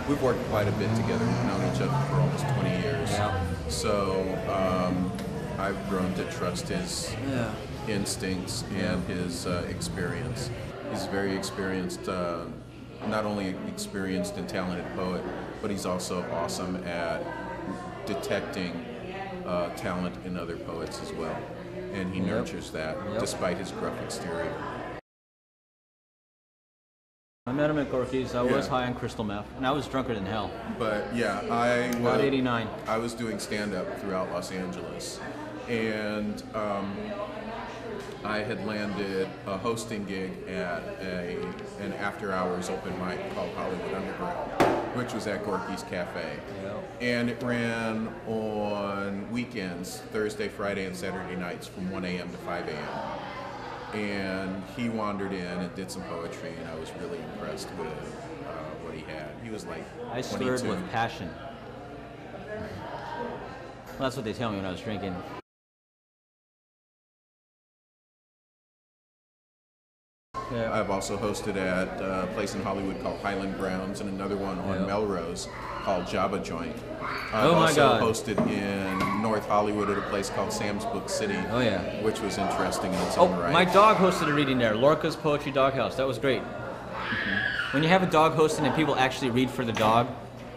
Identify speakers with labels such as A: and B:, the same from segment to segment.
A: we've worked quite a bit together. We've known each other for almost 20 years.
B: Yeah.
A: So I've grown to trust his instincts and his experience. He's very experienced, not only experienced and talented poet, but he's also awesome at detecting talent in other poets as well. And he nurtures that despite his gruff exterior.
B: I met him at Gorky's. I was high on crystal meth, and I was drunker than hell.
A: But yeah,
B: About 89.
A: I was doing stand-up throughout Los Angeles, and I had landed a hosting gig at an after-hours open mic called Hollywood Underground, which was at Gorky's Cafe. And it ran on weekends, Thursday, Friday, and Saturday nights from 1 a.m. to 5 a.m. And he wandered in and did some poetry, and I was really impressed with what he had. He was like 22.
B: I slurred with passion. Well, that's what they tell me when I was drinking. Yeah.
A: I've also hosted at a place in Hollywood called Highland Grounds and another one on Melrose called Java Joint. I've also hosted in North Hollywood at a place called Sam's Book City, which was interesting in its own right.
B: My dog hosted a reading there, Lorca's Poetry Doghouse. That was great. When you have a dog hosting and people actually read for the dog,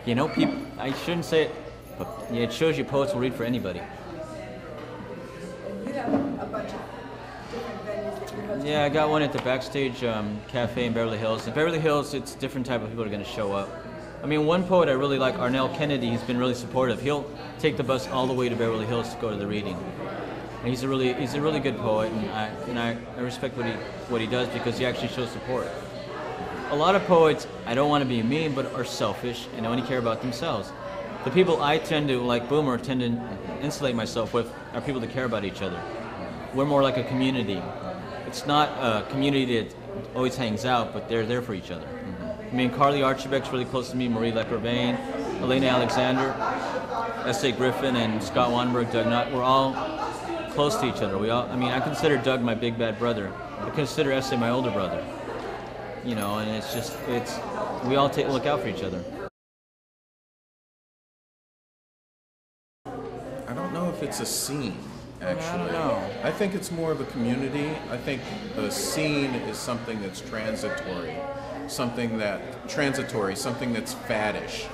B: you know, people, I shouldn't say it, but yeah, it shows you poets will read for anybody.
C: You have a bunch of different venues that you're hosting.
B: Yeah, I got one at the Backstage Cafe in Beverly Hills. In Beverly Hills, it's different type of people are going to show up. I mean, one poet I really like, Arnell Kennedy, he's been really supportive. He'll take the bus all the way to Beverly Hills to go to the reading. And he's a really good poet, and I respect what he does because he actually shows support. A lot of poets, I don't want to be mean, but are selfish and only care about themselves. The people I tend to, like Boomer, tend to insulate myself with are people that care about each other. We're more like a community. It's not a community that always hangs out, but they're there for each other. I mean, Carly Archibek's really close to me, Marie Leclervain, Elena Alexander, S.A. Griffin, and Scott Wanberg, Doug Nutt. We're all close to each other. I mean, I consider Doug my big bad brother. I consider S.A. my older brother. You know, and we all look out for each other.
A: I don't know if it's a scene, actually.
B: I don't know.
A: I think it's more of a community. I think a scene is something that's transitory. Something that's faddish.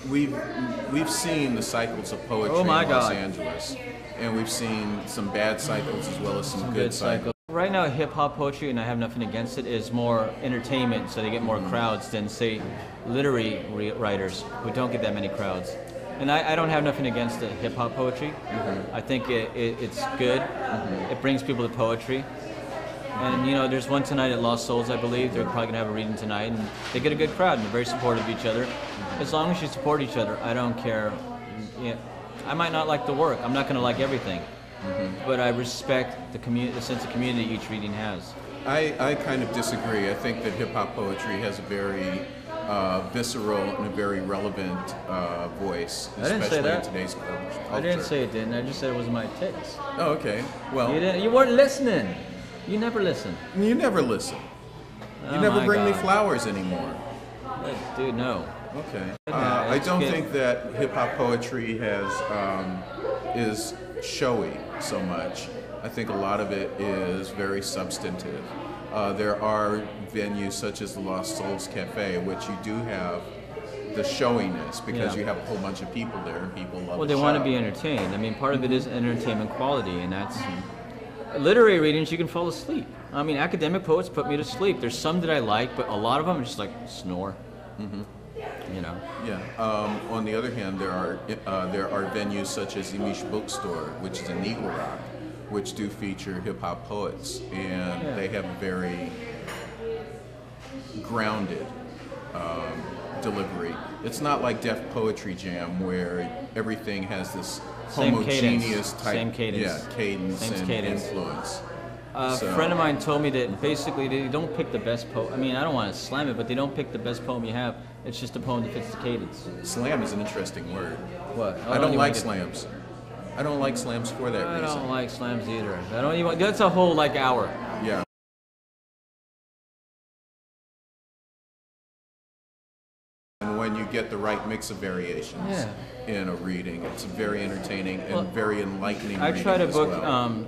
A: We've seen the cycles of poetry in Los Angeles, and we've seen some bad cycles as well as some good cycles.
B: Right now, hip-hop poetry, and I have nothing against it, is more entertainment, so they get more crowds than, say, literary writers who don't get that many crowds. And I don't have nothing against the hip-hop poetry. I think it's good. It brings people to poetry. And, you know, there's one tonight at Lost Souls, I believe. They're probably going to have a reading tonight, and they get a good crowd, and they're very supportive of each other. As long as you support each other, I don't care. You know, I might not like the work. I'm not going to like everything. But I respect the sense of community each reading has.
A: I kind of disagree. I think that hip-hop poetry has a very visceral and a very relevant voice, especially in today's culture.
B: I didn't say it didn't. I just said it wasn't my taste.
A: Oh, okay. Well,
B: you weren't listening. You never listen.
A: You never listen. You never bring me flowers anymore.
B: Dude, no.
A: Okay. I don't think that hip-hop poetry is showy so much. I think a lot of it is very substantive. There are venues such as the Lost Souls Cafe, which you do have the showiness because you have a whole bunch of people there and people love
B: Well, they want to be entertained. I mean, part of it is entertainment quality, and that's... Literary readings, you can fall asleep. I mean, academic poets put me to sleep. There's some that I like, but a lot of them are just like snore. You know.
A: Yeah. On the other hand, there are venues such as Imish Bookstore, which is in Eagle Rock, which do feature hip hop poets, and they have a very grounded delivery. It's not like Def Poetry Jam where everything has this homogeneous type cadence and influence.
B: A friend of mine told me that basically they don't pick the best poem. I mean, I don't want to slam it, but they don't pick the best poem you have. It's just a poem that fits the cadence.
A: Slam is an interesting word.
B: What?
A: I don't like slams. I don't like slams for that reason.
B: I don't like slams either. I don't even. That's a whole hour.
A: Yeah. the right mix of variations in a reading. It's very entertaining and very enlightening.
B: I try to book
A: well.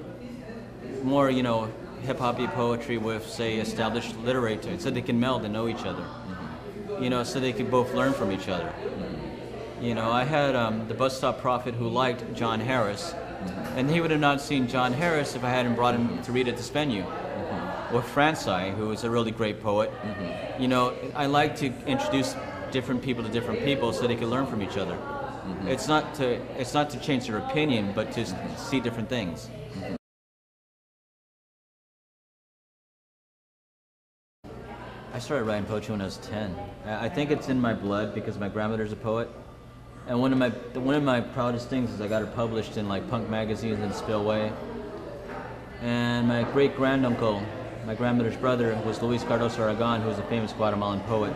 B: more, you know, hip-hoppy poetry with, say, established literators, so they can meld and know each other. You know, so they could both learn from each other. You know, I had the Bus Stop Prophet who liked John Harris, and he would have not seen John Harris if I hadn't brought him to read at this venue. With Franci, who is a really great poet. You know, I like to introduce different people to different people so they can learn from each other. It's not to change their opinion, but to see different things. I started writing poetry when I was 10. I think it's in my blood because my grandmother's a poet. And one of my proudest things is I got her published in like punk magazines and Spillway. And my great granduncle, my grandmother's brother, was Luis Cardoso Aragon, who was a famous Guatemalan poet,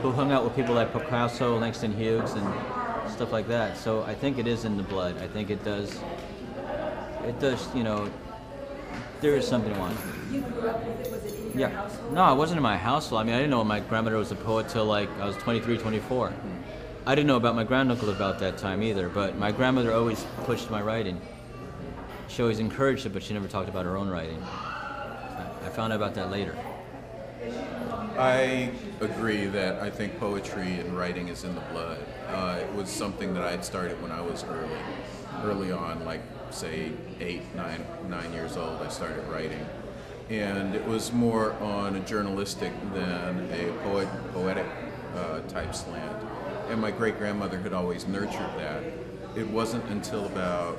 B: who hung out with people like Picasso, Langston Hughes, and stuff like that. So I think it is in the blood. I think it does, you know, there is something on it.
C: You grew up with it, was it in your household?
B: No, it wasn't in my household. I mean, I didn't know my grandmother was a poet till like I was 23, 24. I didn't know about my granduncle about that time either, but my grandmother always pushed my writing. She always encouraged it, but she never talked about her own writing. I found out about that later.
A: I agree that I think poetry and writing is in the blood. It was something that I had started when I was early on, like say 8, 9 years old. I started writing, and it was more on a journalistic than a poetic type slant. And my great grandmother had always nurtured that. It wasn't until about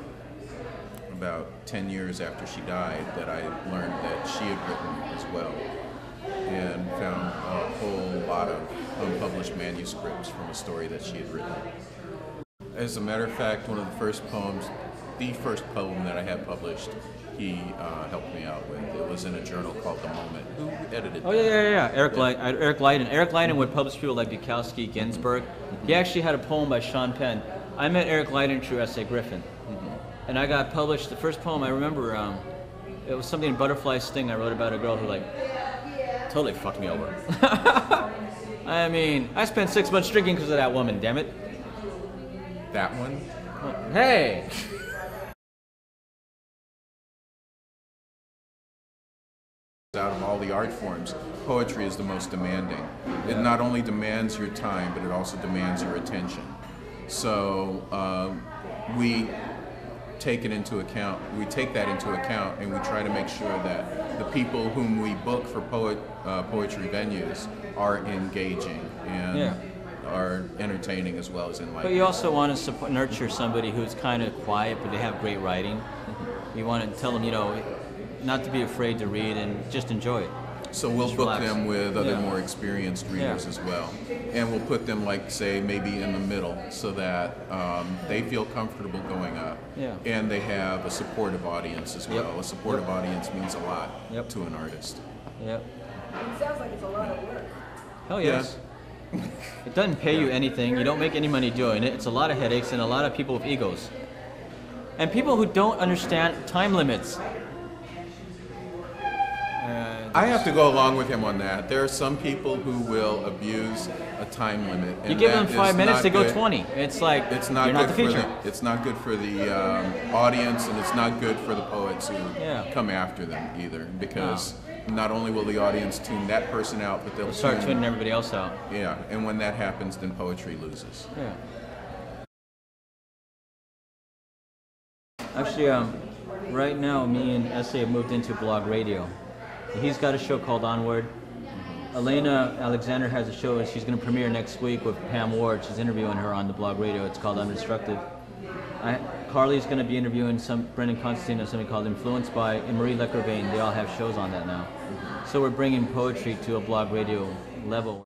A: 10 years after she died that I learned that she had written as well, and found a whole lot of unpublished manuscripts from a story that she had written. As a matter of fact, one of the first poems, the first poem that I had published, he helped me out with. It was in a journal called The Moment. Who edited that?
B: Oh yeah. Eric Leiden. Eric Leiden would publish people like Bukowski, Ginsberg. He actually had a poem by Sean Penn. I met Eric Leiden through S.A. Griffin. And I got published, the first poem I remember, it was something in Butterfly Sting I wrote about a girl who like totally fucked me over. I mean, I spent 6 months drinking because of that woman, damn it.
A: That one?
B: Hey!
A: Out of all the art forms, poetry is the most demanding. It not only demands your time, but it also demands your attention. So we take that into account, and we try to make sure that the people whom we book for poetry venues are engaging and are entertaining as well as enlightening.
B: But you also want to nurture somebody who's kind of quiet, but they have great writing. You want to tell them, you know, not to be afraid to read and just enjoy it.
A: So we'll
B: Just
A: book
B: relax.
A: them with other more experienced readers as well. And we'll put them, like, say, maybe in the middle so that they feel comfortable going up.
B: Yeah.
A: And they have a supportive audience as well. A supportive audience means a lot to an artist.
B: Yep.
C: It sounds like it's a lot of work.
B: Hell yes. It doesn't pay you anything. You don't make any money doing it. It's a lot of headaches and a lot of people with egos. And people who don't understand time limits.
A: I have to go along with him on that. There are some people who will abuse a time limit. And
B: you give them
A: that
B: 5
A: is
B: minutes,
A: not
B: they go
A: good.
B: 20. It's like,
A: It's not
B: you're
A: good
B: not the feature.
A: it's not good for the audience, and it's not good for the poets who come after them either, because not only will the audience tune that person out, but they'll
B: start tuning everybody else out.
A: Yeah, and when that happens, then poetry loses.
B: Yeah. Actually, right now, me and S.A. have moved into blog radio. He's got a show called Onward. Elena Alexander has a show, and she's going to premiere next week with Pam Ward. She's interviewing her on the blog radio. It's called Undestructive. Carly's going to be interviewing Brendan Constantine on something called Influenced By, and Marie Leclervain. They all have shows on that now. So we're bringing poetry to a blog radio level.